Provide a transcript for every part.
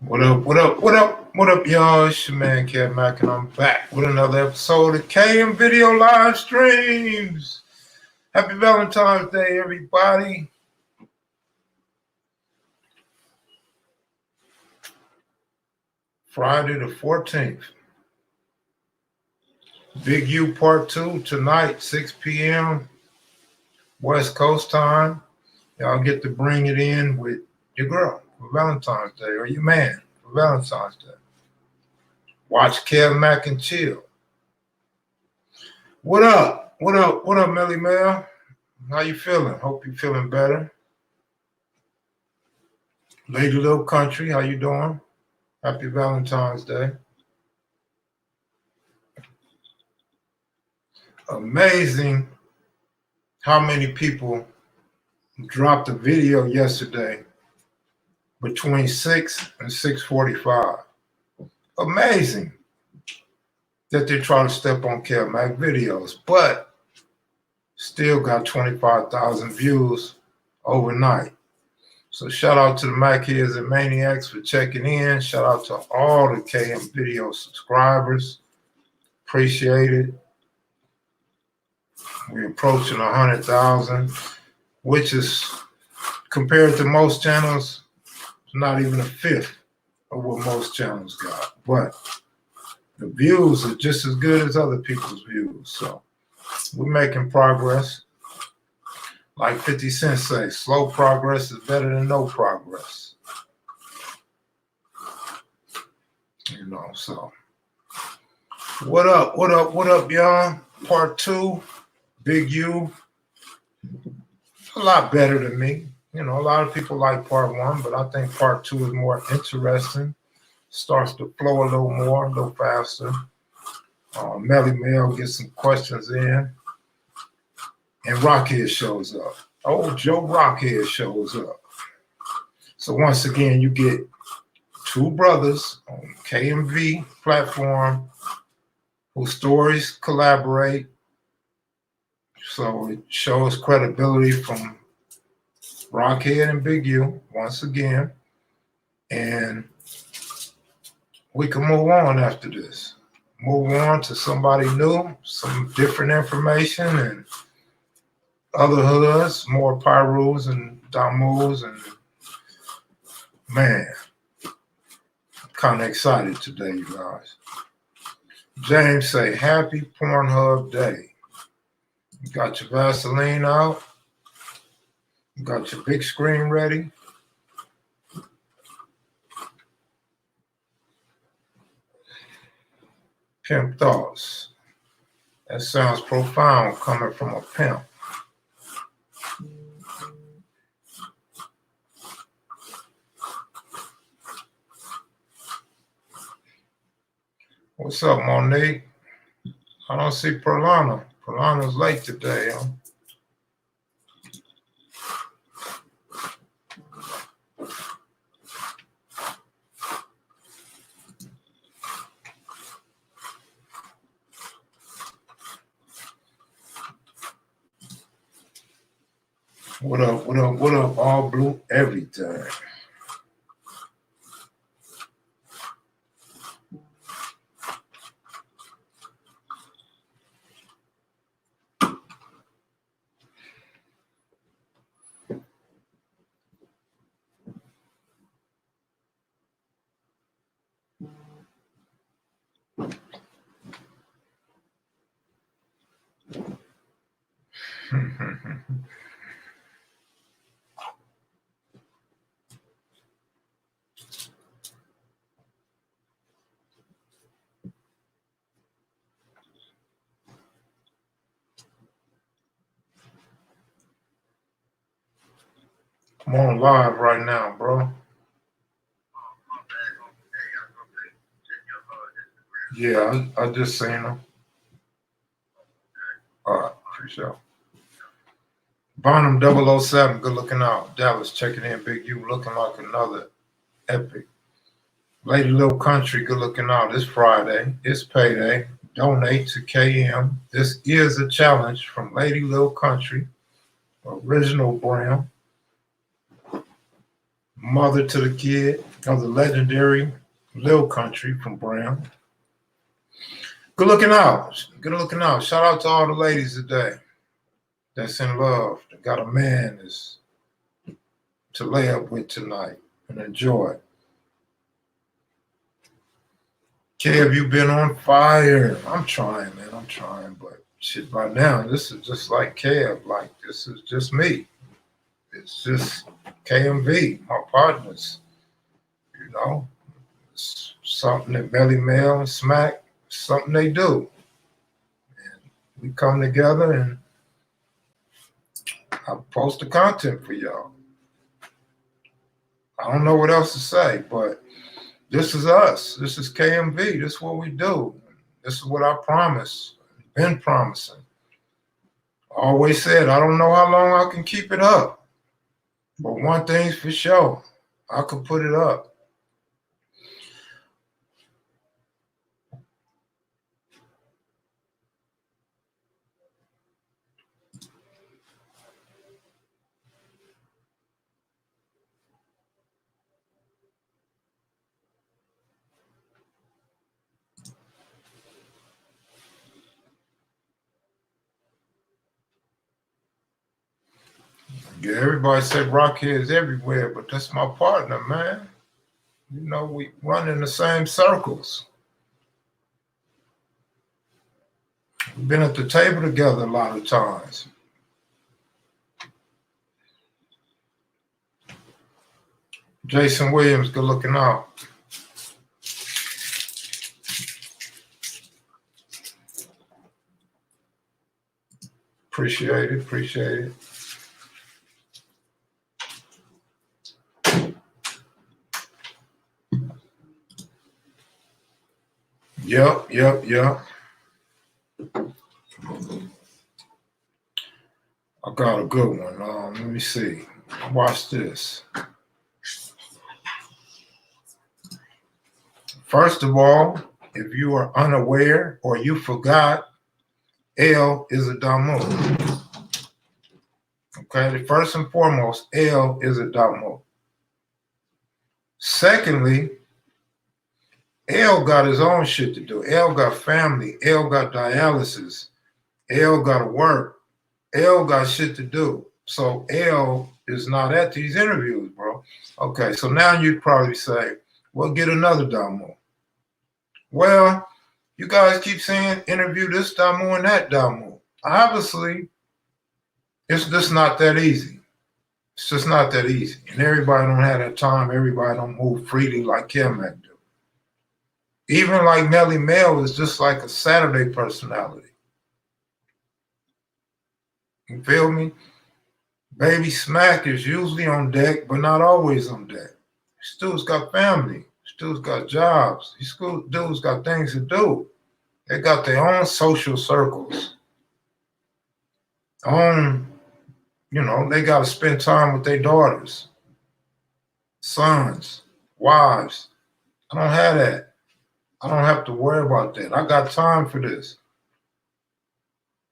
What up, what up, what up, what up, y'all? It's your man, Kev Mac, and I'm back with another episode of KM Video Live Streams. Happy Valentine's Day, everybody. Friday the 14th. Big U Part 2 tonight, 6 p.m. West Coast time. Y'all get to bring it in with your girl for Valentine's Day or your man for Valentine's Day. Watch Kev Mac and chill. What up? What up? What up, Melly Mel? How you feeling? Hope you feeling better. Lady Little Country, how you doing? Happy Valentine's Day. Amazing how many people dropped a video yesterday between 6 and 6:45. Amazing that they try to step on Kev Mac videos, but still got 25,000 views overnight. So shout out to the Mac Heads and Maniacs for checking in. Shout out to all the KM Video subscribers. Appreciate it. We're approaching 100,000, which is, compared to most channels, not even a fifth of what most channels got. But the views are just as good as other people's views. So we're making progress. Like 50 Cent say, slow progress is better than no progress. You know, so what up, what up, what up, y'all? Part 2, Big U. A lot better than me. You know, a lot of people like Part 1, but I think Part 2 is more interesting. Starts to flow a little more, a little faster. Melly Mel gets some questions in. And Rockhead shows up. Oh, Joe Rockhead shows up. So once again, you get two brothers on KMV platform whose stories collaborate. So it shows credibility from Rockhead and Big U once again. And we can move on after this. Move on to somebody new, some different information, and other hoods, more Pyrus and Damus, and man, I'm kind of excited today, you guys. James say, happy Pornhub Day. You got your Vaseline out. You got your big screen ready. Pimp thoughts. That sounds profound coming from a pimp. What's up, Monique? I don't see Perlana. Perlana's late today, huh? What up, what up, what up? All blue everything. I'm on live right now, bro. Yeah, I just seen him. All right, appreciate it. Bonham 007, good looking out. Dallas checking in. Big U looking like another epic. Lady Little Country, good looking out. It's Friday. It's payday. Donate to KM. This is a challenge from Lady Little Country, original brand, mother to the kid of the legendary Lil Country from Brown. Good looking out. Good looking out. Shout out to all the ladies today that's in love, that got a man is to lay up with tonight and enjoy. Kev, you been on fire. I'm trying, man. I'm trying, but shit, by now, this is just like Kev. Like, this is just me. It's just KMV, my partners. You know, it's something that Melly Mel and Smack, something they do. And we come together and I post the content for y'all. I don't know what else to say, but this is us. This is KMV. This is what we do. This is what I promise. Been promising. I always said I don't know how long I can keep it up. But one thing's for sure. I could put it up. Yeah, everybody said Rockhead's everywhere, but that's my partner, man. You know, we run in the same circles. We've been at the table together a lot of times. Jason Williams, good looking out. Appreciate it, appreciate it. Yep. I got a good one. Let me see. Watch this. First of all, if you are unaware or you forgot, L is a Damu. Okay, first and foremost, L is a Damu. Secondly, L got his own shit to do. L got family. L got dialysis. L got to work. L got shit to do. So L is not at these interviews, bro. Okay, so now you'd probably say, well, get another Damu. Well, you guys keep saying interview this Damu and that Damu. Obviously, it's just not that easy. It's just not that easy. And everybody don't have that time. Everybody don't move freely like Kev Mac do. Even like Melly Mel is just like a Saturday personality. You feel me? Baby Smack is usually on deck, but not always on deck. Stu's got family. Stu's got jobs. These dudes got things to do. They got their own social circles. They got to spend time with their daughters, sons, wives. I don't have that. I don't have to worry about that. I got time for this.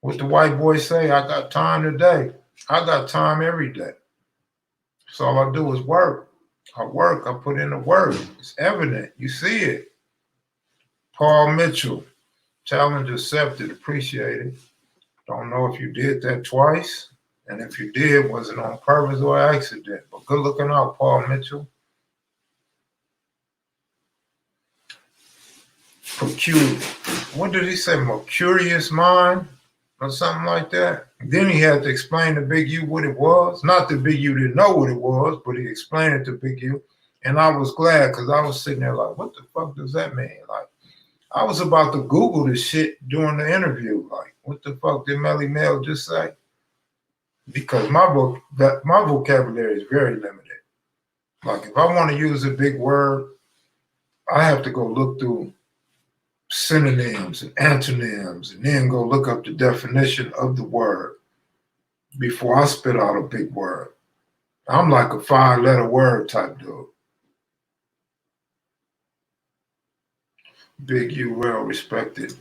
What the white boy say? I got time today. I got time every day. So all I do is work. I work. I put in the work. It's evident. You see it. Paul Mitchell, challenge accepted. Appreciate it. Don't know if you did that twice. And if you did, was it on purpose or accident? But good looking out, Paul Mitchell. What did he say? Mercurius mind or something like that. Then he had to explain to Big U what it was. Not that Big U didn't know what it was, but he explained it to Big U. And I was glad because I was sitting there like, what the fuck does that mean? Like, I was about to Google this shit during the interview. Like, what the fuck did Melly Mel just say? Because my vocabulary is very limited. Like if I want to use a big word, I have to go look through synonyms and antonyms and then go look up the definition of the word before I spit out a big word. I'm like a 5-letter word type dude. Big U, well respected.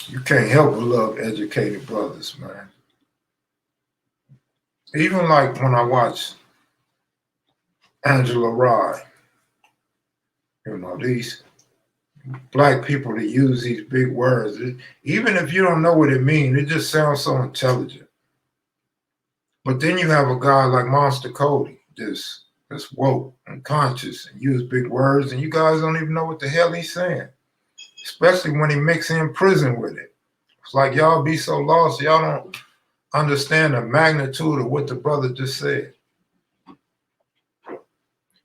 You can't help but love educated brothers, man. Even like when I watch Angela Rye, these black people that use these big words, even if you don't know what it means, it just sounds so intelligent. But then you have a guy like Monster Cody, that's woke and conscious and use big words, and you guys don't even know what the hell he's saying, especially when he mix in prison with it. It's like y'all be so lost, y'all don't understand the magnitude of what the brother just said.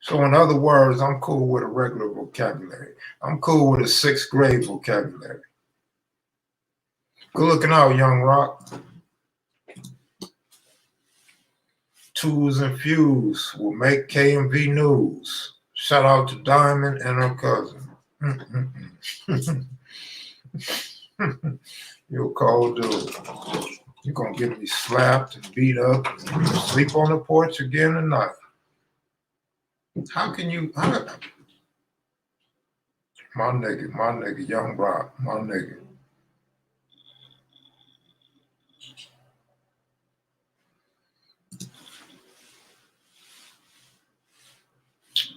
So in other words, I'm cool with a regular vocabulary. I'm cool with a 6th grade vocabulary. Good looking out, Young Rock. Twos and Fuse will make KMV news. Shout out to Diamond and her cousin. You're a cold dude. You're going to get me slapped and beat up and sleep on the porch again tonight. How can you... My nigga, Young Rock, my nigga.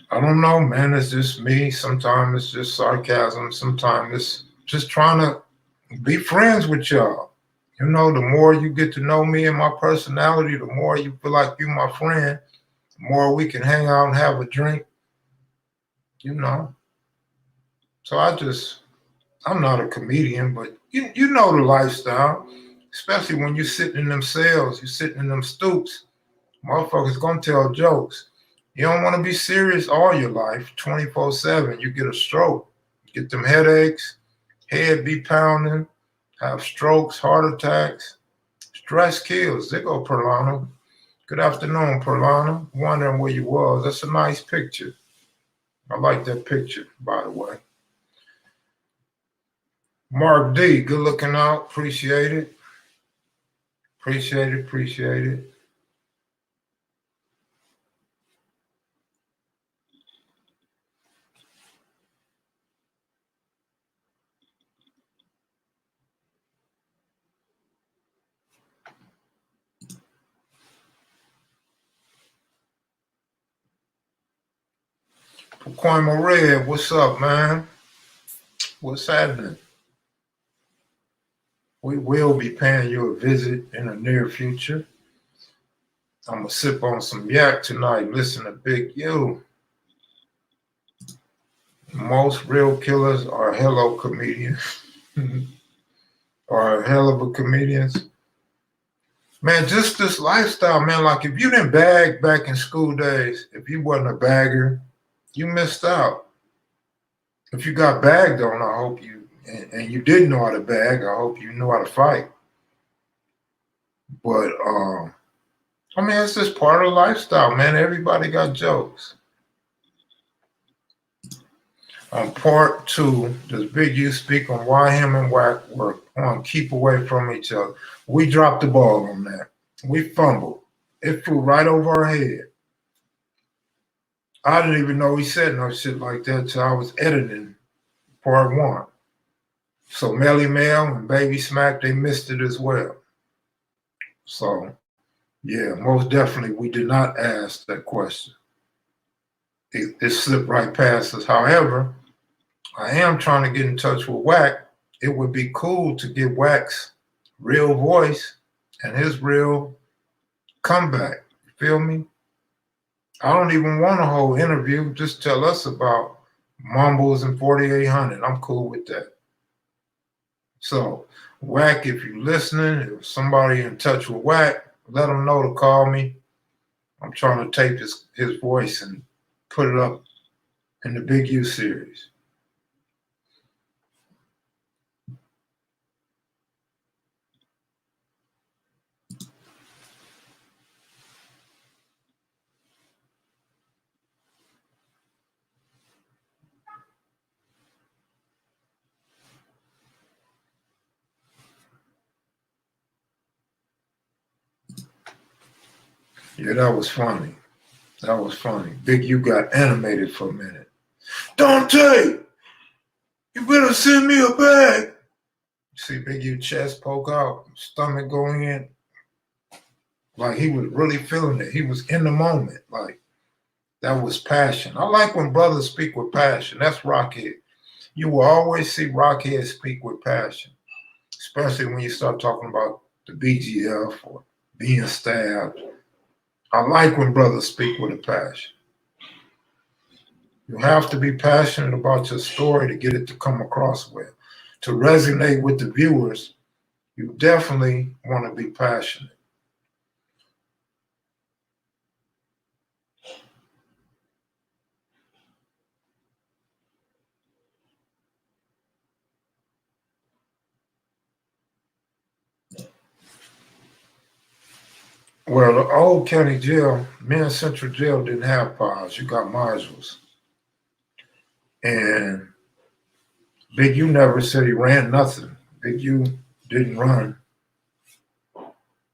I don't know, man. It's just me. Sometimes it's just sarcasm. Sometimes it's just trying to be friends with y'all. The more you get to know me and my personality, the more you feel like you're my friend, the more we can hang out and have a drink, So I'm not a comedian, but you know the lifestyle, especially when you're sitting in them cells, you're sitting in them stoops. Motherfuckers gonna tell jokes. You don't want to be serious all your life, 24/7. You get a stroke, get them headaches, head be pounding, have strokes, heart attacks. Stress kills. There go Perlano. Good afternoon, Perlano. Wondering where you was. That's a nice picture. I like that picture, by the way. Mark D, good looking out. Appreciate it. Appreciate it. Pacoima Red, what's up, man? What's happening? We will be paying you a visit in the near future. I'm going to sip on some yak tonight. Listen to Big U. Most real killers are hello comedians. Are hell of a comedians. Man, just this lifestyle, man. Like if you didn't bag back in school days, if you wasn't a bagger, you missed out. If you got bagged on, I hope you, and you didn't know how to bag, I hope you knew how to fight. But, it's just part of the lifestyle, man. Everybody got jokes. On part 2, does Big U speak on why him and Wack work on keep away from each other? We dropped the ball on that. We fumbled. It flew right over our head. I didn't even know he said no shit like that till I was editing part 1. So Melly Mel and Baby Smack, they missed it as well. So, yeah, most definitely we did not ask that question. It slipped right past us. However, I am trying to get in touch with Wack. It would be cool to get Wack's real voice and his real comeback. You feel me? I don't even want a whole interview. Just tell us about Mumbles and 4800. I'm cool with that. So, Wack, if you're listening, if somebody in touch with Wack, let him know to call me. I'm trying to take his voice and put it up in the Big U series. Yeah, that was funny. That was funny. Big U got animated for a minute. Dante, you better send me a bag. See Big U chest poke out, stomach go in. Like he was really feeling it. He was in the moment. Like that was passion. I like when brothers speak with passion. That's Rockhead. You will always see Rockhead speak with passion, especially when you start talking about the BGF or being stabbed. I like when brothers speak with a passion. You have to be passionate about your story to get it to come across well. To resonate with the viewers, you definitely want to be passionate. Well, the old county jail, Men's Central Jail didn't have pods. You got modules. And Big U never said he ran nothing. Big U didn't run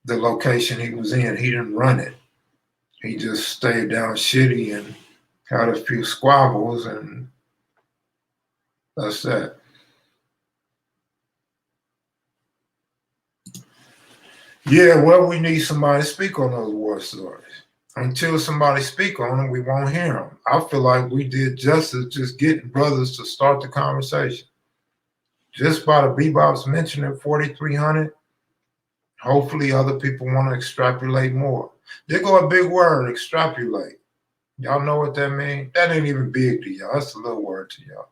the location he was in. He didn't run it. He just stayed down shitty and had a few squabbles, and that's that. Yeah, well, we need somebody to speak on those war stories. Until somebody speak on them, we won't hear them. I feel like we did justice just getting brothers to start the conversation. Just by the bebops mentioning 4,300, hopefully other people want to extrapolate more. There go a big word, extrapolate. Y'all know what that means? That ain't even big to y'all. That's a little word to y'all.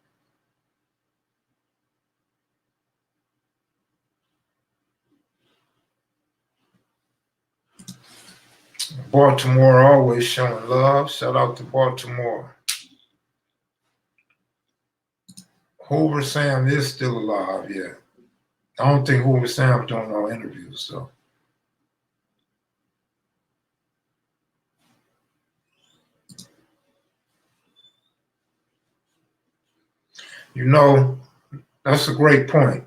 Baltimore always showing love. Shout out to Baltimore. Hoover Sam is still alive, yeah. I don't think Hoover Sam doing no interviews, though. You know, that's a great point.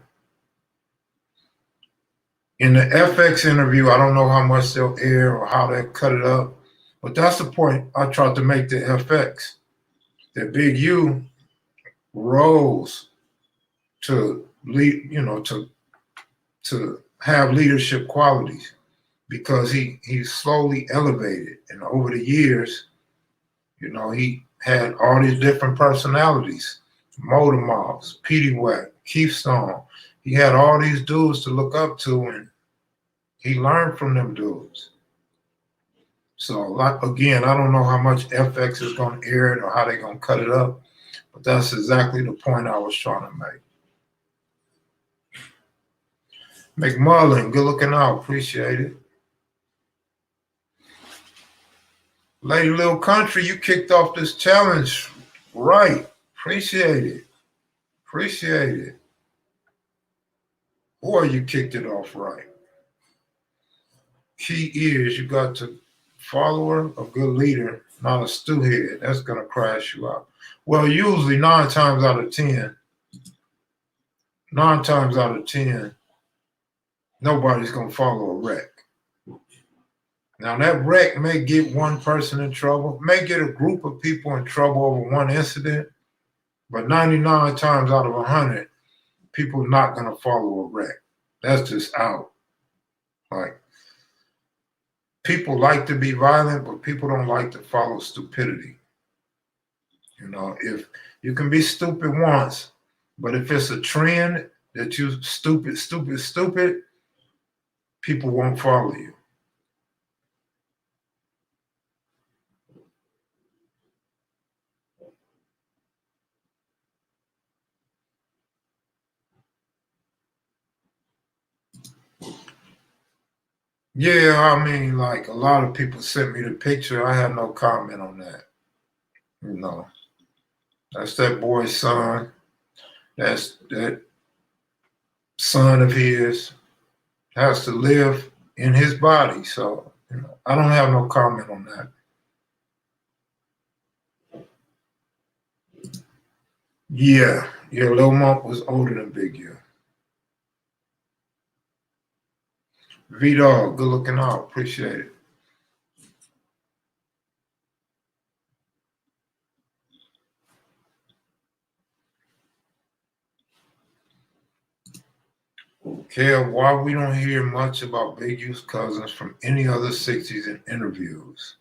In the FX interview, I don't know how much they'll air or how they'll cut it up, but that's the point I tried to make to FX. That Big U rose to lead, to have leadership qualities because he slowly elevated, and over the years, he had all these different personalities, Motor Mouse, Petey Wack, Keith Stone. He had all these dudes to look up to, and he learned from them dudes. So, again, I don't know how much FX is going to air it or how they're going to cut it up, but that's exactly the point I was trying to make. McMullen, good looking out. Appreciate it. Lady Little Country, you kicked off this challenge right. Appreciate it. Appreciate it. Or you kicked it off right. Key is you got to follower, a good leader, not a stewhead. That's going to crash you out. Well, usually 9 times out of 10, nobody's going to follow a wreck. Now, that wreck may get one person in trouble, may get a group of people in trouble over one incident, but 99 times out of 100, people are not going to follow a wreck. That's just out. Like, people like to be violent, but people don't like to follow stupidity. If you can be stupid once, but if it's a trend that you stupid, people won't follow you. Yeah, I mean, like a lot of people sent me the picture. I had no comment on that. That's that boy's son. That's that son of his has to live in his body. So, I don't have no comment on that. Yeah, Lil Monk was older than Big U. V-Dog, good looking out. Appreciate it. Kev, why we don't hear much about Big U's cousins from any other 60s in interviews?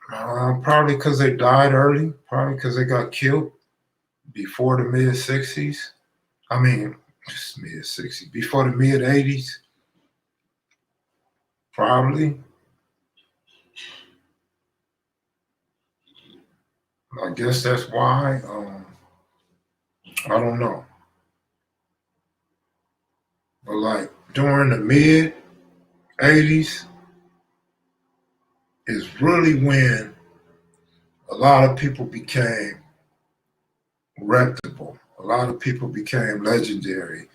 Probably because they died early. Probably because they got killed before the mid 60s. I mean, mid 60s, before the mid 80s. Probably. I guess that's why. I don't know. But like during the mid 80s is really when a lot of people became reputable. A lot of people became legendary.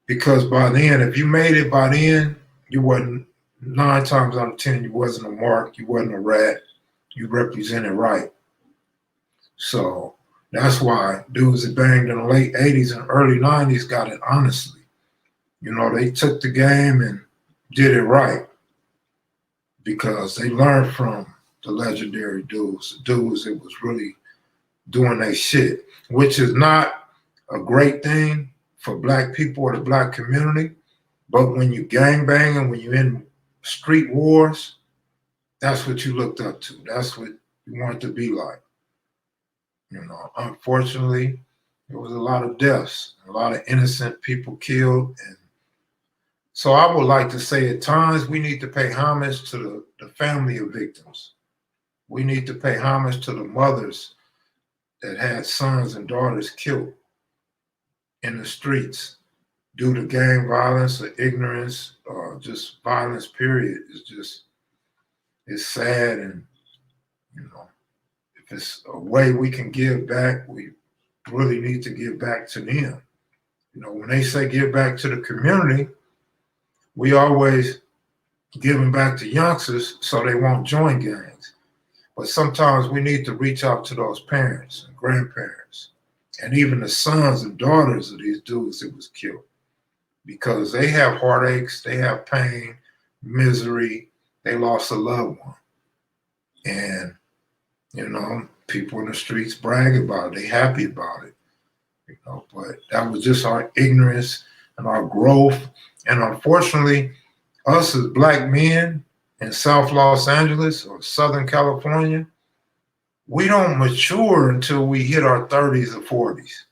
Because by then, if you made it by then, you wasn't 9 times out of 10, you wasn't a mark, you wasn't a rat, you represented right. So that's why dudes that banged in the late 80s and early 90s got it honestly. You know, they took the game and did it right because they learned from the legendary dudes, the dudes that was really doing their shit, which is not a great thing for black people or the black community. But when you gang banging, when you're in street wars, that's what you looked up to. That's what you wanted to be like. You know, unfortunately, there was a lot of deaths, a lot of innocent people killed. And so I would like to say at times we need to pay homage to the family of victims. We need to pay homage to the mothers that had sons and daughters killed in the streets due to gang violence or ignorance or just violence, period. It's sad. And, you know, if it's a way we can give back, we really need to give back to them. You know, when they say give back to the community, we always giving back to youngsters so they won't join gangs. But sometimes we need to reach out to those parents and grandparents and even the sons and daughters of these dudes that was killed because they have heartaches, they have pain, misery, they lost a loved one. And, you know, people in the streets brag about it, they happy about it. You know, but that was just our ignorance and our growth. And unfortunately, us as black men in South Los Angeles or Southern California, we don't mature until we hit our 30s or 40s.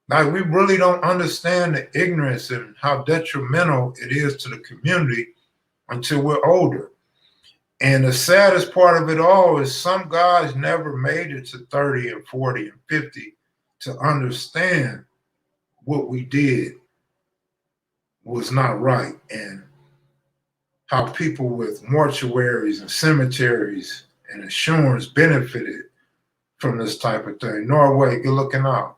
Like we really don't understand the ignorance and how detrimental it is to the community until we're older. And the saddest part of it all is some guys never made it to 30 and 40 and 50 to understand what we did was not right and how people with mortuaries and cemeteries and insurance benefited from this type of thing. Norway, you're looking out.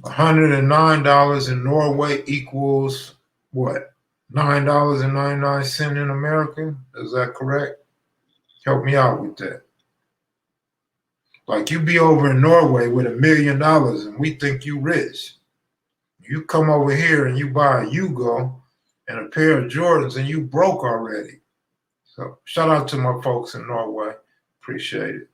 $109 in Norway equals what? $9.99 in America? Is that correct? Help me out with that. Like you be over in Norway with $1 million and we think you rich. You come over here and you buy a Yugo and a pair of Jordans and you broke already. So shout out to my folks in Norway. Appreciate it.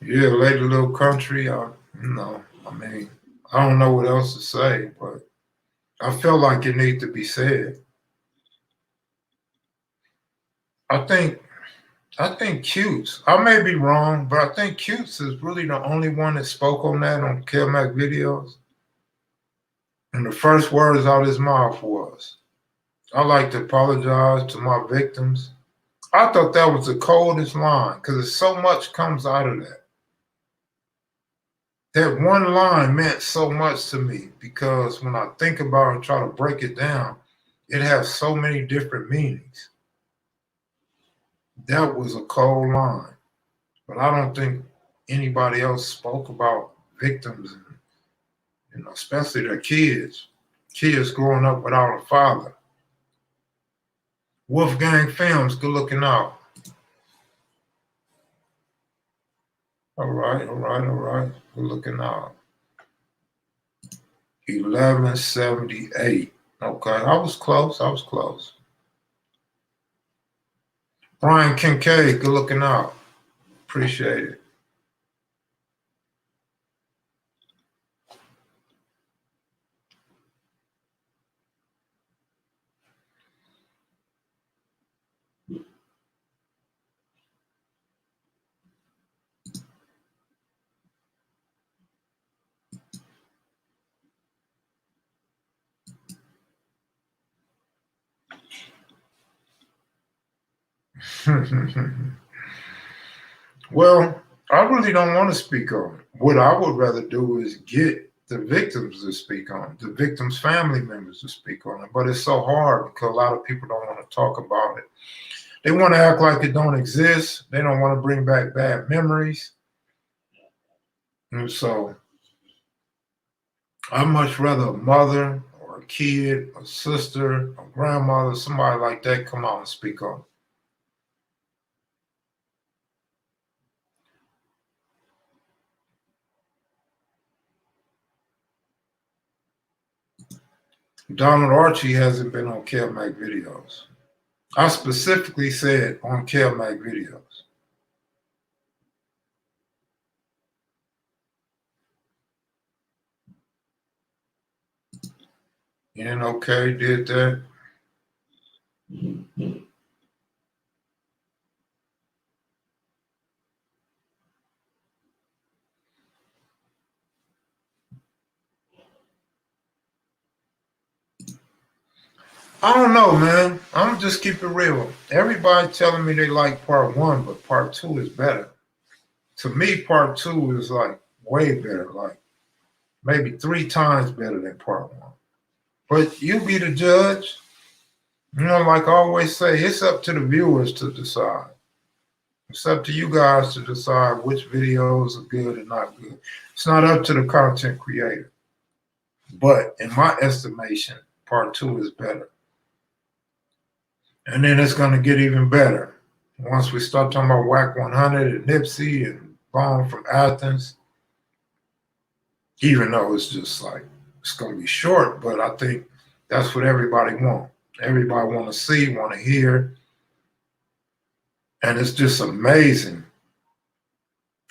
Yeah, lady little country. I mean, I don't know what else to say, but I feel like it needs to be said. I think I think Cutes. I may be wrong, but I think Cutes is really the only one that spoke on that on Kev Mac videos. And the first words out of his mouth was, "I like to apologize to my victims." I thought that was the coldest line because so much comes out of that. That one line meant so much to me because when I think about it and try to break it down, it has so many different meanings. That was a cold line. but I don't think anybody else spoke about victims, and especially their kids growing up without a father. Wolfgang Films, good looking out. All right, all right, all right. Good looking out. 1178. Okay, I was close. I was close. Brian Kincaid, good looking out. Appreciate it. Well, I really don't want to speak on it. What I would rather do is get the victims to speak on it, the victims' family members to speak on it. But it's so hard because a lot of people don't want to talk about it. They want to act like it don't exist. They don't want to bring back bad memories. And so I'd much rather a mother or a kid, a sister, a grandmother, somebody like that come out and speak on it. Donald Archie hasn't been on Kev Mac videos. I specifically said on Kev Mac videos. And okay, did that. I don't know, man. I'm just keep it real. Everybody telling me they like part one, but part two is better. To me, part two is like way better, like maybe 3 times better than part one. But you be the judge. Like I always say, it's up to the viewers to decide. It's up to you guys to decide which videos are good and not good. It's not up to the content creator. But in my estimation, part two is better. And then it's going to get even better. Once we start talking about Whack 100 and Nipsey and Bomb from Athens, even though it's just like, it's going to be short, but I think that's what everybody wants. Everybody want to see, want to hear. And it's just amazing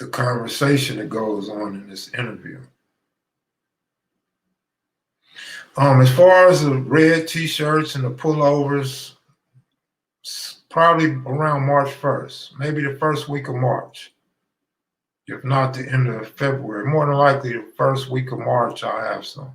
the conversation that goes on in this interview. As far as the red t-shirts and the pullovers, probably around March 1st, maybe the first week of March. If not the end of February, more than likely the first week of March, I'll have some.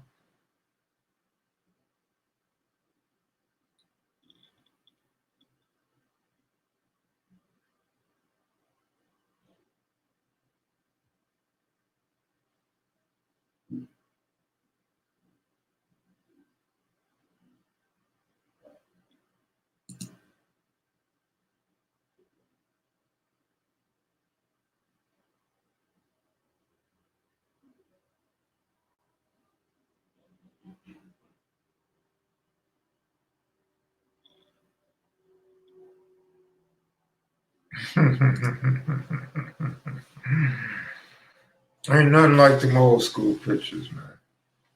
Ain't nothing like them old school pictures, man.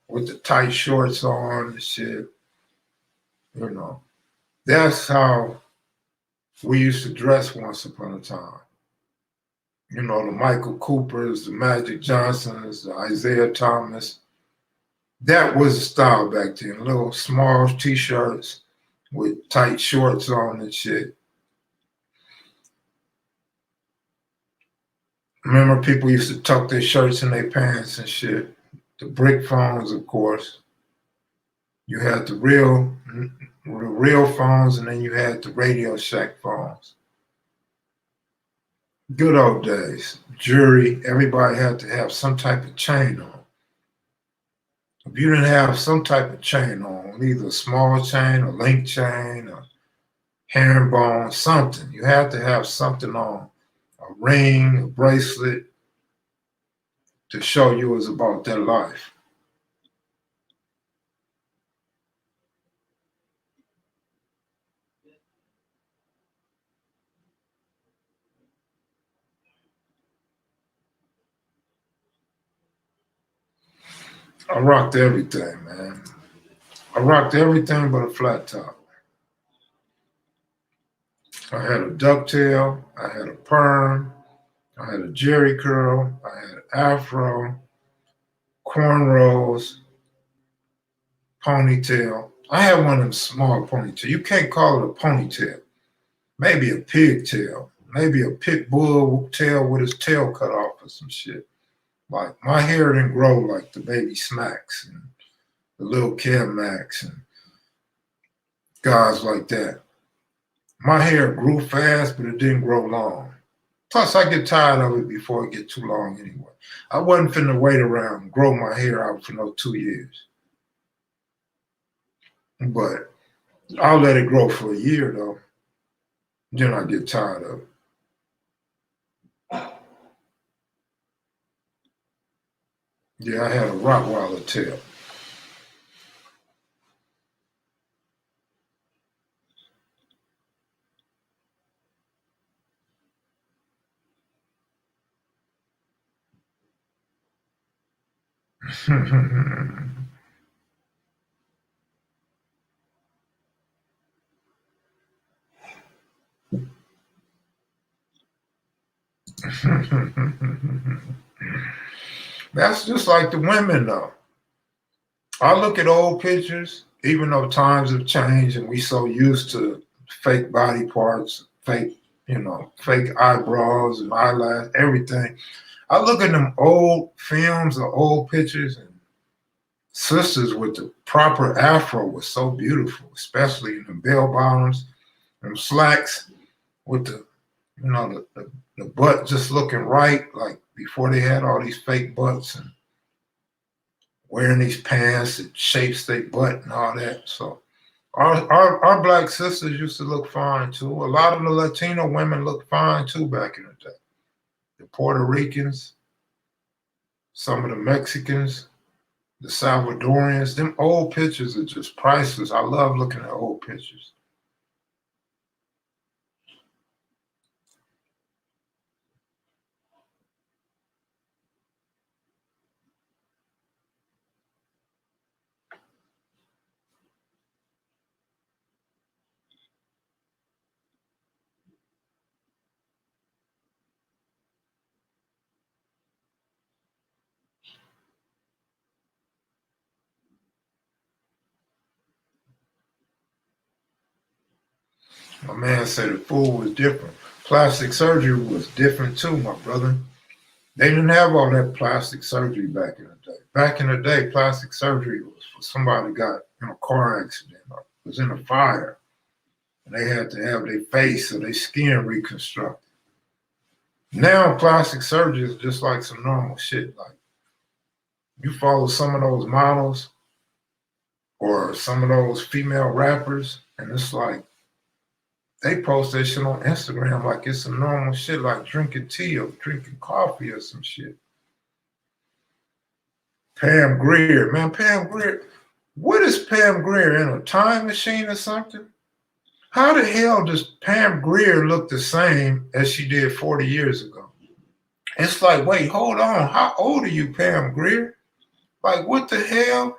With the tight shorts on and shit. That's how we used to dress once upon a time. The Michael Coopers, the Magic Johnsons, the Isaiah Thomas. That was the style back then. Little small t-shirts with tight shorts on and shit. Remember, people used to tuck their shirts in their pants and shit. The brick phones, of course. You had the real phones, and then you had the Radio Shack phones. Good old days. Jewelry, everybody had to have some type of chain on. If you didn't have some type of chain on, either a small chain, a link chain, a herringbone, something, you had to have something on, a ring, a bracelet to show you it's about that life. I rocked everything, man. I rocked everything but a flat top. I had a ducktail, I had a perm, I had a jerry curl, I had afro, cornrows, ponytail. I had one of them small ponytails. You can't call it a ponytail. Maybe a pigtail. Maybe a pit bull tail with his tail cut off or some shit. Like my hair didn't grow like the baby smacks and the little Kev Macs and guys like that. My hair grew fast, but it didn't grow long. Plus, I get tired of it before it get too long anyway. I wasn't finna wait around and grow my hair out for no 2 years. But I'll let it grow for a year though. Then I get tired of it. Yeah, I had a Rottweiler tail. That's just like the women though. I look at old pictures, even though times have changed and we so used to fake body parts, fake, fake eyebrows and eyelash, everything. I look at them old films or old pictures and sisters with the proper afro was so beautiful, especially in the bell bottoms and slacks with the butt just looking right, like before they had all these fake butts and wearing these pants that shapes their butt and all that. So our black sisters used to look fine too. A lot of the Latino women looked fine too back in the day. The Puerto Ricans, some of the Mexicans, the Salvadorians, them old pictures are just priceless. I love looking at old pictures. My man said the food was different. Plastic surgery was different too, my brother. They didn't have all that plastic surgery back in the day. Back in the day, plastic surgery was for somebody got in a car accident or was in a fire. And they had to have their face or their skin reconstructed. Now plastic surgery is just like some normal shit. Like you follow some of those models or some of those female rappers, and it's like they post that shit on Instagram like it's some normal shit, like drinking tea or drinking coffee or some shit. Pam Grier, man, Pam Grier. What is Pam Grier in a time machine or something? How the hell does Pam Grier look the same as she did 40 years ago? It's like, wait, hold on. How old are you, Pam Grier? Like, what the hell?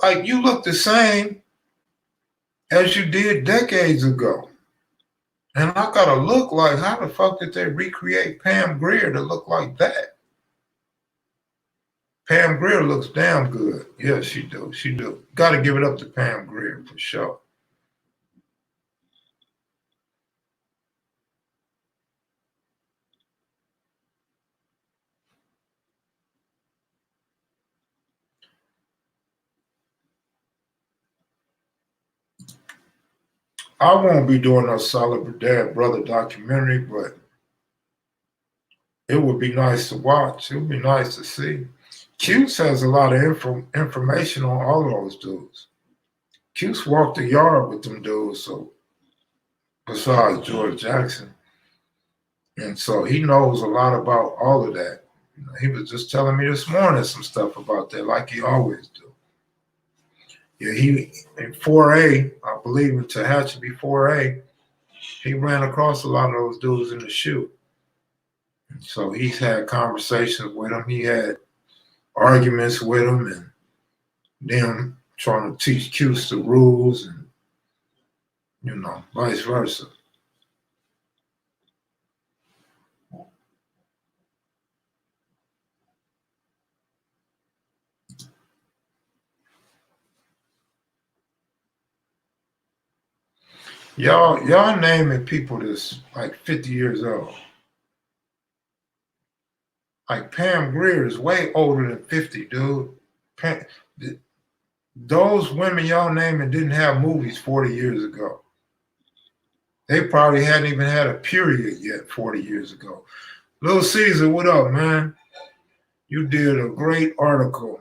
Like, you look the same as you did decades ago. And I gotta look like, how the fuck did they recreate Pam Grier to look like that? Pam Grier looks damn good. Yeah, she do. She do. Gotta give it up to Pam Grier for sure. I won't be doing no Solid Dad Brother documentary, but it would be nice to watch. It would be nice to see. Cuse has a lot of information on all of those dudes. Cuse walked the yard with them dudes, so besides George Jackson. And so he knows a lot about all of that. He was just telling me this morning some stuff about that, like he always do. Yeah, he in 4A, I believe in Tehachapi 4A, he ran across a lot of those dudes in the shoe. So he's had conversations with them. He had arguments with them, and them trying to teach Cuse the rules, and vice versa. Y'all naming people that's like 50 years old. Like Pam Grier is way older than 50, dude. Those women y'all naming didn't have movies 40 years ago. They probably hadn't even had a period yet 40 years ago. Little Caesar, what up, man? You did a great article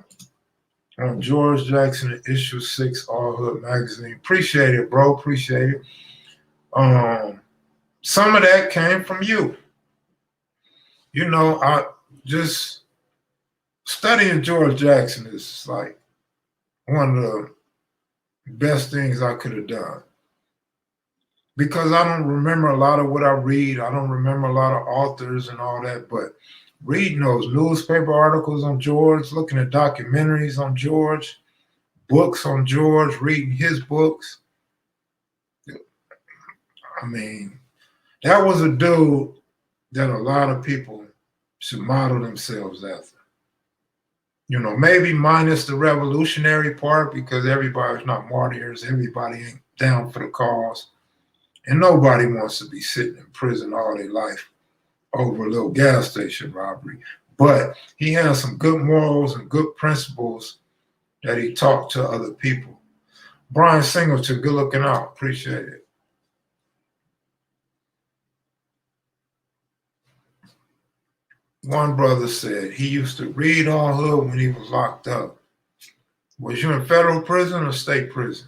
on George Jackson in issue 6 All Hood magazine. Appreciate it, bro. Appreciate it. Some of that came from you. I just studying George Jackson is like one of the best things I could have done. Because I don't remember a lot of what I read. I don't remember a lot of authors and all that, but reading those newspaper articles on George, looking at documentaries on George, books on George, reading his books. I mean, that was a dude that a lot of people should model themselves after. Maybe minus the revolutionary part, because everybody's not martyrs, everybody ain't down for the cause. And nobody wants to be sitting in prison all their life over a little gas station robbery. But he has some good morals and good principles that he taught to other people. Brian Singleton, good looking out. Appreciate it. One brother said he used to read All Hood when he was locked up. Was you in federal prison or state prison?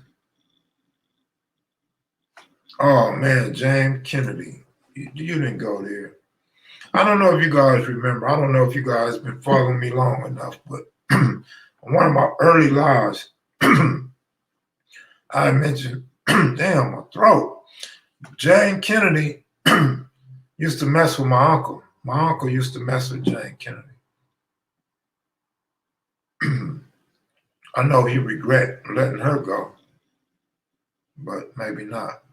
Oh man, James Kennedy. You didn't go there. I don't know if you guys remember. I don't know if you guys been following me long enough, but on one of my early lives, I mentioned, damn, my throat. Jane Kennedy used to mess with my uncle. My uncle used to mess with Jane Kennedy. I know he regret letting her go, but maybe not.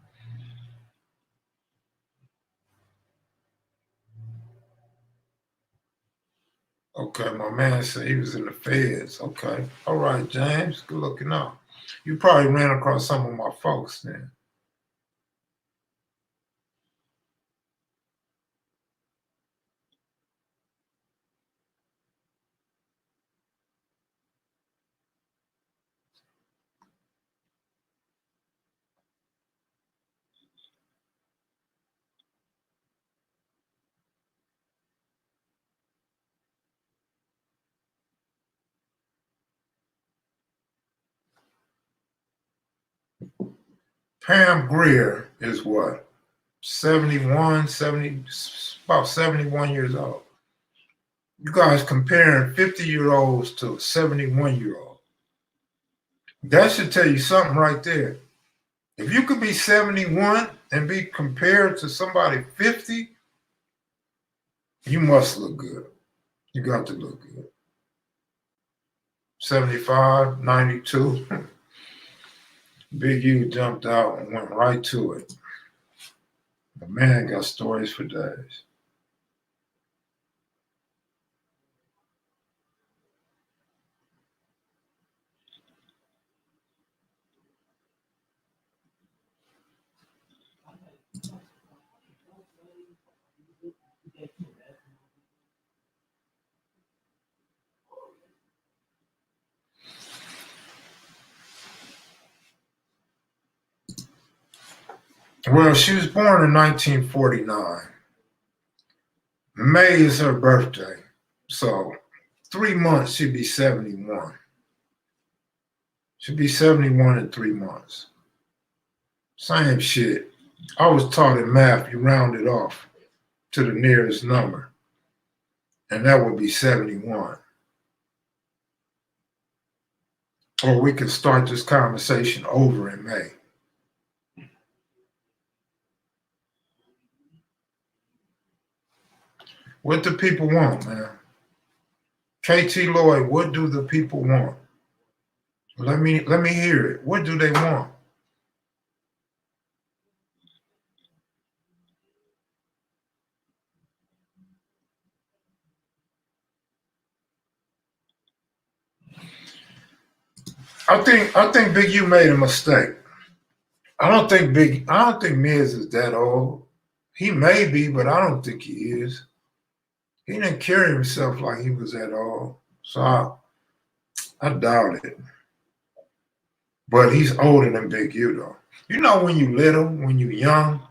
Okay, my man said he was in the feds. Okay. All right, James. Good looking out. You probably ran across some of my folks then. Pam Grier is what? 71, 70, about 71 years old. You guys comparing 50-year-olds to 71-year-old. That should tell you something right there. If you could be 71 and be compared to somebody 50, you must look good. You got to look good. 75, 92. Big U jumped out and went right to it. The man got stories for days. Well, she was born in 1949. May is her birthday. So 3 months, she'd be 71. She'd be 71 in 3 months. Same shit. I was taught in math, you round it off. to the nearest number, and that would be 71. Or we could start this conversation over in May. What do people want, man? KT Lloyd, what do the people want? Let me hear it. What do they want? I think Big U made a mistake. I don't think Miz is that old. He may be, but I don't think he is. He didn't carry himself like he was that old. So I doubt it. But he's older than Big U though. You know, when you little, when you young,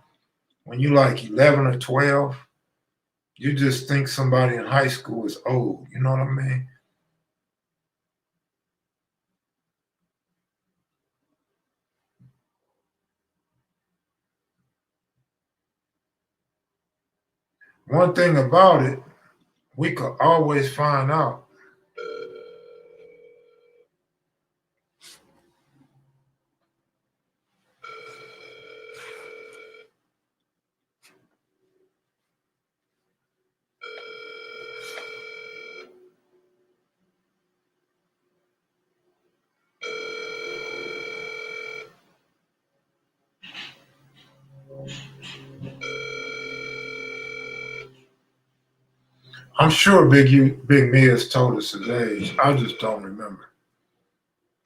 when you like 11 or 12, you just think somebody in high school is old. You know what I mean? One thing about it, we could always find out. I'm sure Big Miz told us his age. I just don't remember.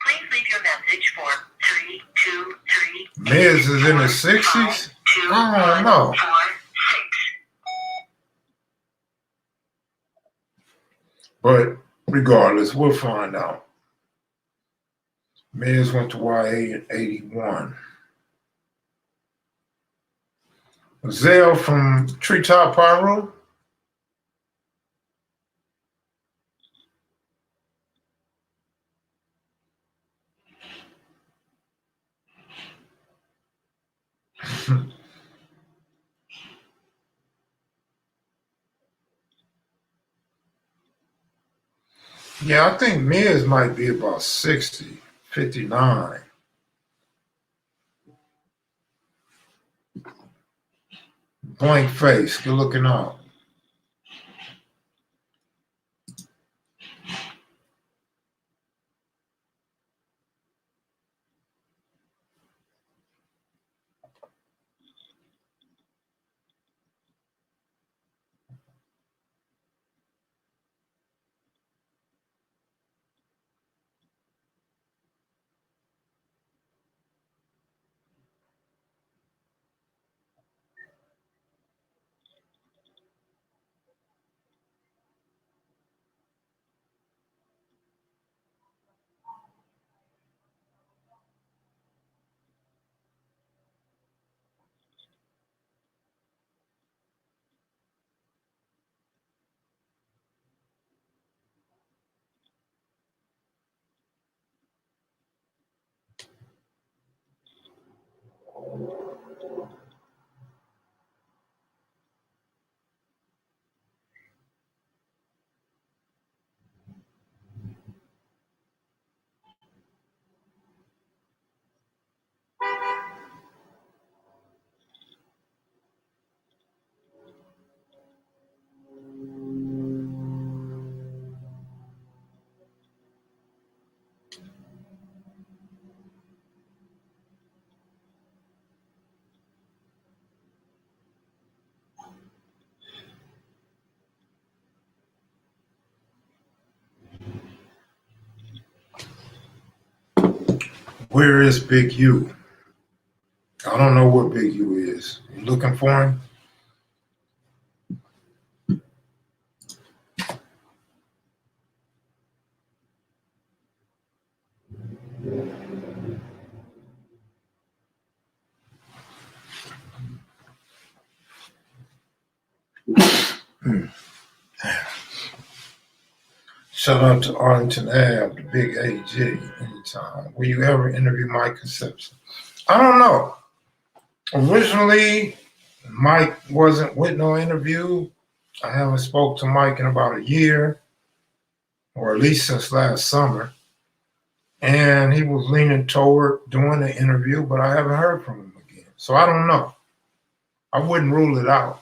Please leave your message for 323. Miz is in his 60s? I don't know. But regardless, we'll find out. Miz went to YA in 81. Zell from Treetop Pyro. Yeah, I think Miz might be about 60, 59. Blank face, good looking out. Where is Big U? I don't know what Big U is. You looking for him? Shout out to Arlington Ave, the Big AG, anytime. Will you ever interview Mike Conception? I don't know. Originally, Mike wasn't with no interview. I haven't spoke to Mike in about a year, or at least since last summer. And he was leaning toward doing the interview, but I haven't heard from him again. So I don't know. I wouldn't rule it out.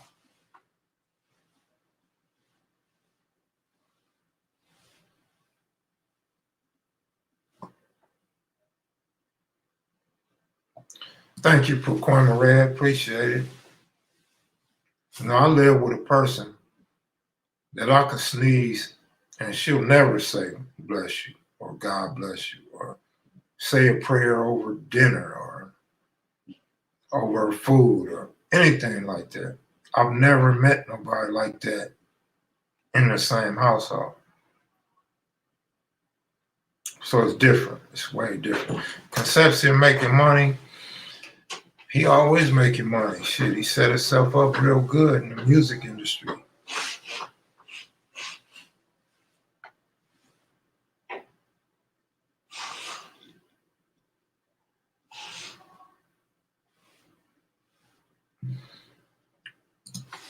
Thank you, Paquima Red. Appreciate it. I live with a person that I could sneeze and she'll never say bless you or God bless you or say a prayer over dinner or over food or anything like that. I've never met nobody like that in the same household. So it's different. It's way different. Concepcion making money. He always making money. Shit, he set himself up real good in the music industry.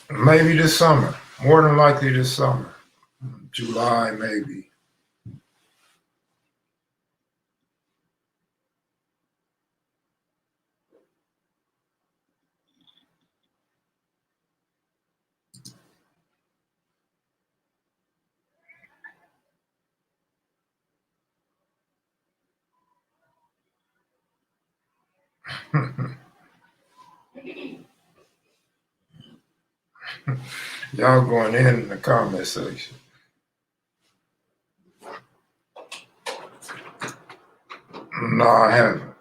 Maybe this summer. More than likely this summer. July, maybe. Y'all going in the comment section. No, I haven't.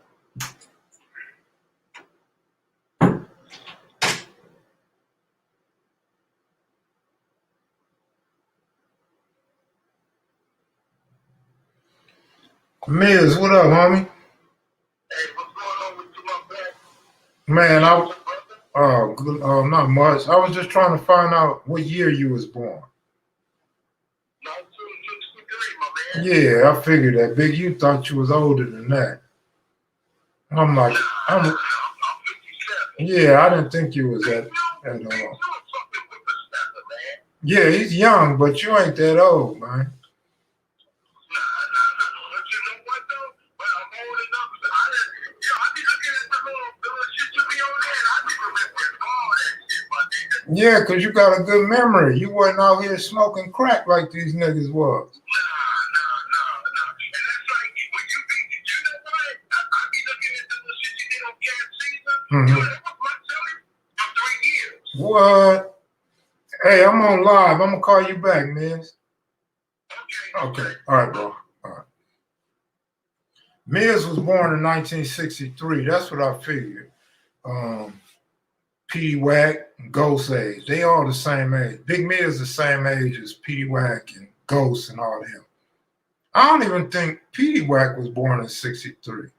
Miz, what up, homie? Hey, what's going on with you, my Man, good, not much. I was just trying to find out what year you was born. 1963, my man. Yeah, I figured that. Big, you thought you was older than that. I'm like, I'm 57. yeah, I didn't think you was at all. Yeah, he's young, but you ain't that old, man. Yeah, because you got a good memory. You wasn't out here smoking crack like these niggas was. What? Hey, I'm on live. I'm gonna call you back, Miz. Okay. All right, bro. All right. Miz was born in 1963. That's what I figured. P. Wack and Ghost age. They all the same age. Big Miz the same age as P. Wack and Ghost and all them. I don't even think P. Wack was born in 63.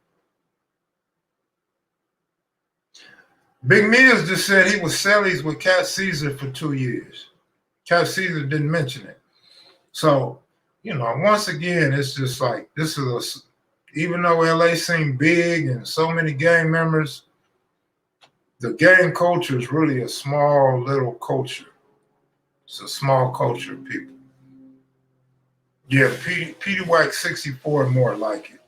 Big Miz just said he was cellies with Cat Caesar for 2 years. Cat Caesar didn't mention it. So, once again, it's just like this is even though LA seemed big and so many gang members, the gang culture is really a small little culture. It's a small culture of people. Yeah, Petey White 64 more like it.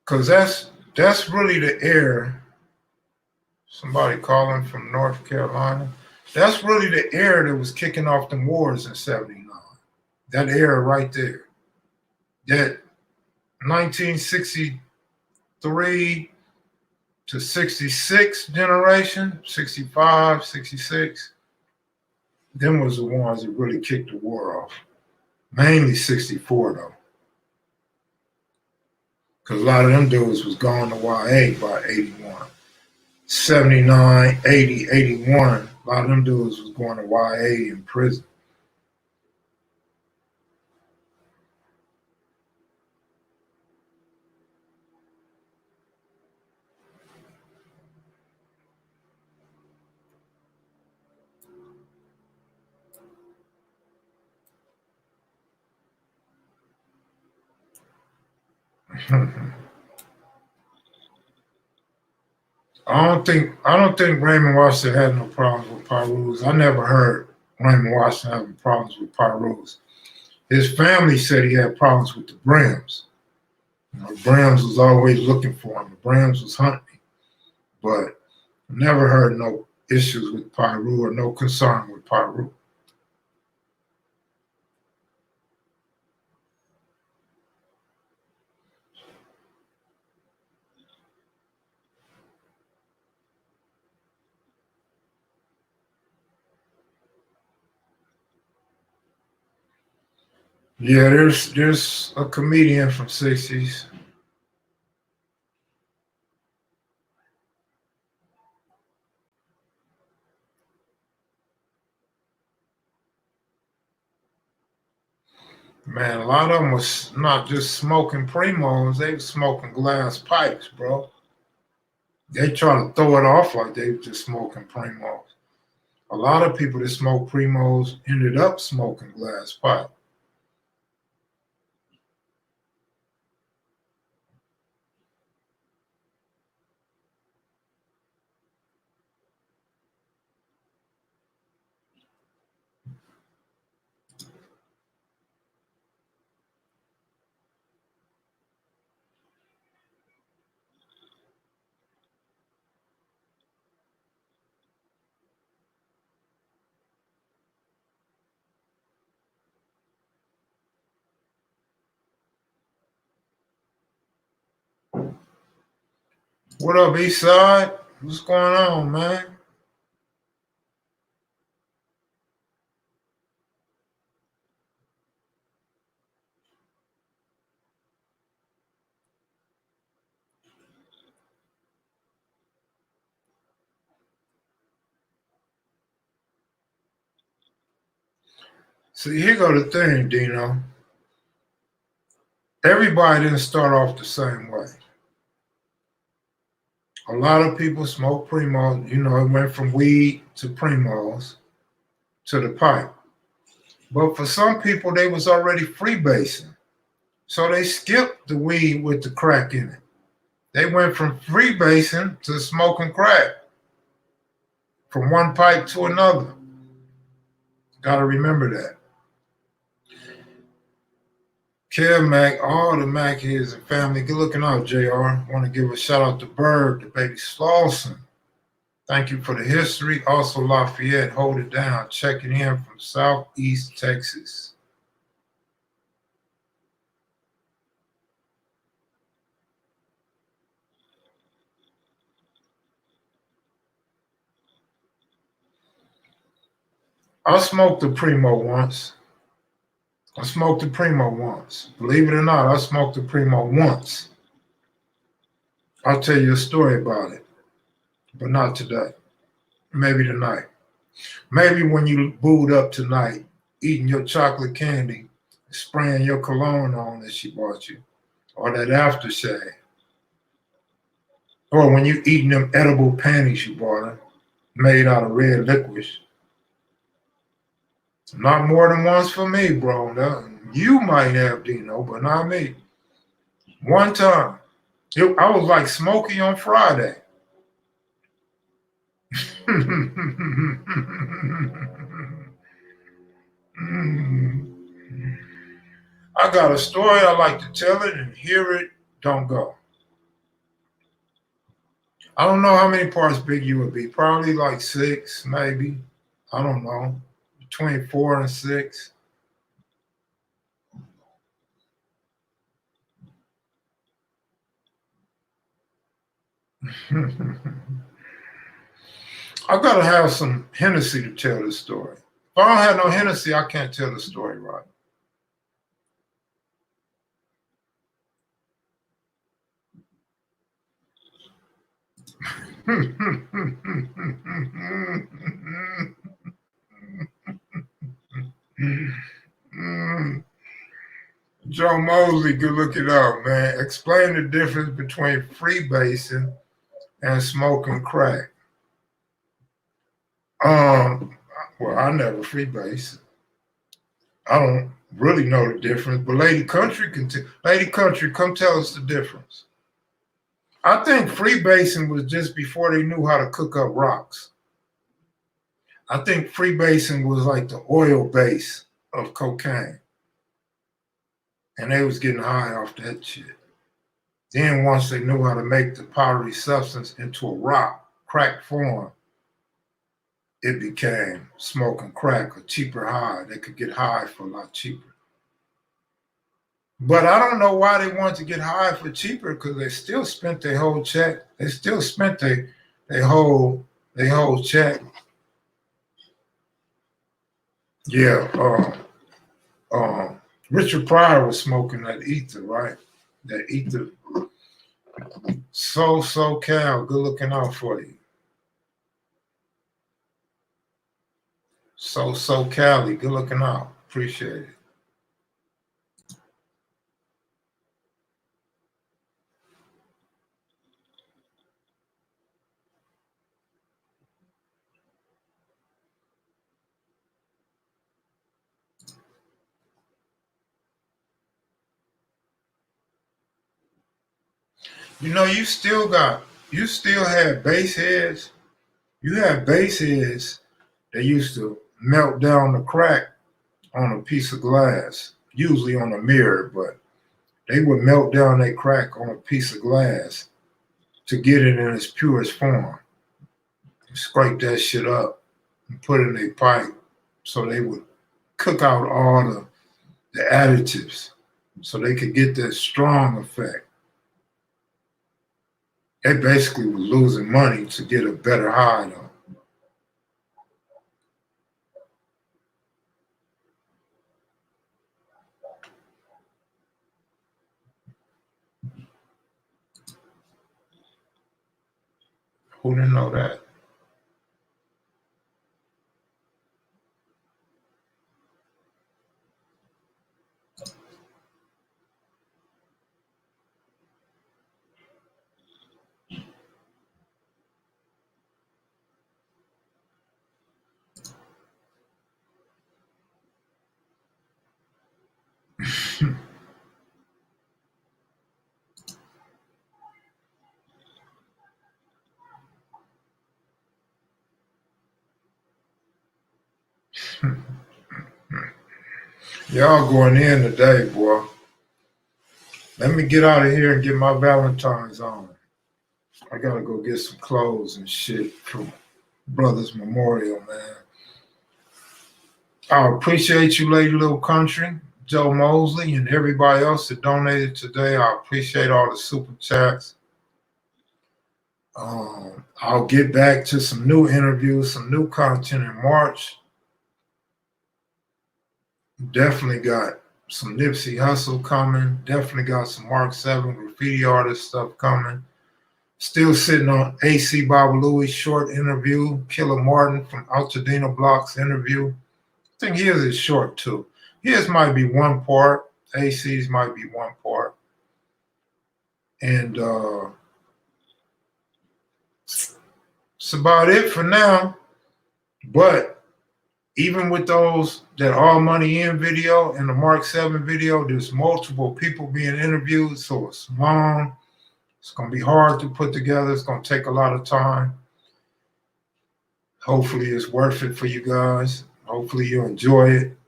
Cause that's really the era. Somebody calling from North Carolina. That's really the era that was kicking off the wars in 79. That era right there. That 1963 to 66 generation, 65, 66, them was the ones that really kicked the war off. Mainly 64 though. Because a lot of them dudes was gone to YA by 81. 79, 80, 81. A lot of them dudes was going to YA in prison. I don't think Raymond Washington had no problems with Pyrus. I never heard Raymond Washington having problems with Pyrus. His family said he had problems with the Brahms. Brahms was always looking for him. The Brahms was hunting him. But never heard no issues with Pyru or no concern with Pyru. Yeah, there's a comedian from '60s. Man, a lot of them was not just smoking primos, they was smoking glass pipes, bro. They try to throw it off like they were just smoking primos. A lot of people that smoke primos ended up smoking glass pipe. What up, East Side? What's going on, man? See, here go the thing, Dino. Everybody didn't start off the same way. A lot of people smoke primos. It went from weed to primos to the pipe. But for some people, they was already freebasing. So they skipped the weed with the crack in it. They went from freebasing to smoking crack, from one pipe to another. Got to remember that. Kev Mac, all the Mac heads and family, good looking out, JR. Want to give a shout out to Bird, the baby Slauson. Thank you for the history. Also, Lafayette, hold it down. Checking in from Southeast Texas. I smoked the Primo once. Believe it or not, I smoked the Primo once. I'll tell you a story about it, but not today. Maybe tonight. Maybe when you booed up tonight, eating your chocolate candy, spraying your cologne on that she bought you, or that aftershave. Or when you eating them edible panties you bought her, made out of red licorice. Not more than once for me, bro. You might have, Dino, but not me. One time. I was like Smokey on Friday. I got a story. I like to tell it and hear it. Don't go. I don't know how many parts Big U would be. Probably like 6, maybe. I don't know. Between 4 and 6. I gotta have some Hennessy to tell this story. If I don't have no Hennessy, I can't tell the story right. Joe Mosley, good look it up, man. Explain the difference between freebasing and smoking crack. Well, I never freebase. I don't really know the difference, but Lady Country Lady Country, come tell us the difference. I think freebasing was just before they knew how to cook up rocks. I think freebasing was like the oil base of cocaine. And they was getting high off that shit. Then once they knew how to make the powdery substance into a rock, crack form, it became smoking crack, a cheaper high. They could get high for a lot cheaper. But I don't know why they wanted to get high for cheaper, because they still spent their whole check. They still spent their whole check. Yeah, Richard Pryor was smoking that ether, right? That ether. So Cal, good looking out for you. So Cali, good looking out. Appreciate it. You know, you still had bass heads. You had bass heads that used to melt down the crack on a piece of glass, usually on a mirror, but they would melt down their crack on a piece of glass to get it in its purest form. Scrape that shit up and put it in a pipe so they would cook out all the additives so they could get that strong effect. They basically were losing money to get a better high though. Who didn't know that? Y'all going in today, boy. Let me get out of here and get my Valentines on. I gotta go get some clothes and shit for Brother's Memorial, man. I appreciate you, Lady Little Country, Joe Mosley, and everybody else that donated today. I appreciate all the super chats. I'll get back to some new interviews, some new content in March. Definitely got some Nipsey Hussle coming. Definitely got some Mark 7 graffiti artist stuff coming. Still sitting on AC Babaloui's short interview, Killer Martin from Altadena Block's interview. I think his is short too. His might be one part. AC's might be one part. And it's about it for now. But even with those, that All Money In video and the Mark 7 video, there's multiple people being interviewed, so it's long. It's going to be hard to put together. It's going to take a lot of time. Hopefully it's worth it for you guys. Hopefully you enjoy it.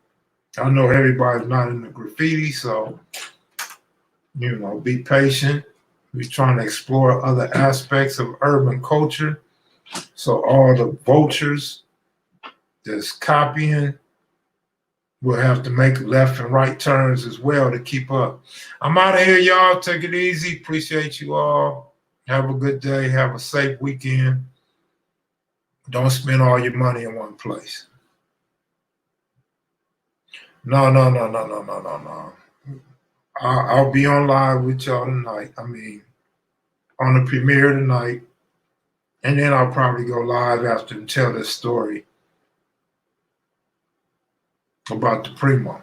I know everybody's not in the graffiti, so, you know, be patient. We're trying to explore other aspects of urban culture. So all the vultures that's copying will have to make left and right turns as well to keep up. I'm out of here, y'all. Take it easy. Appreciate you all. Have a good day. Have a safe weekend. Don't spend all your money in one place. No. I'll be on live with y'all tonight. I mean, on the premiere tonight. And then I'll probably go live after and tell this story about the Primo.